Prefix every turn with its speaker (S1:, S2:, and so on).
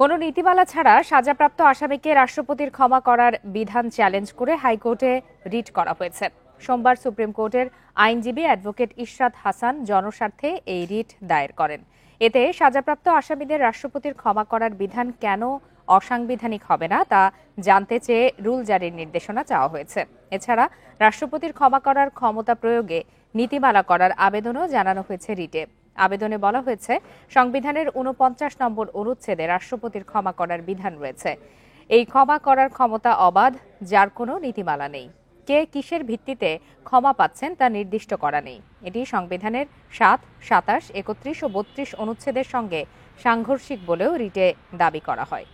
S1: কোনো নীতিমালা ছাড়া সাজাপ্রাপ্ত আসামিকে রাষ্ট্রপতির ক্ষমা করার বিধান চ্যালেঞ্জ করে হাইকোর্টে রিট করা হয়েছে। সোমবার সুপ্রিম কোর্টের আইনজীবী অ্যাডভোকেট ইশরাত হাসান জনস্বার্থে এই রিট দায়ের করেন। এতে সাজাপ্রাপ্ত আসামিদের রাষ্ট্রপতির ক্ষমা করার বিধান কেন অসাংবিধানিক হবে না তা জানতে চেয়ে রুল জারির নির্দেশনা চাওয়া হয়েছে। এছাড়া রাষ্ট্রপতির ক্ষমা করার ক্ষমতা প্রয়োগে নীতিমালা করার আবেদনও জানানো হয়েছে রিটে। আবেদনে বলা হয়েছে, সংবিধানের ৪৯ নম্বর অনুচ্ছেদে রাষ্ট্রপতির ক্ষমা করার বিধান রয়েছে। এই ক্ষমা করার ক্ষমতা অবাধ, যার কোনো নীতিমালা নেই। কে কিসের ভিত্তিতে ক্ষমা পাচ্ছেন তা নির্দিষ্ট করা নেই। এটি সংবিধানের ৭, ২৭, ৩১ ও ৩২ অনুচ্ছেদের সঙ্গে সাংঘর্ষিক বলেও রিটে দাবি করা হয়।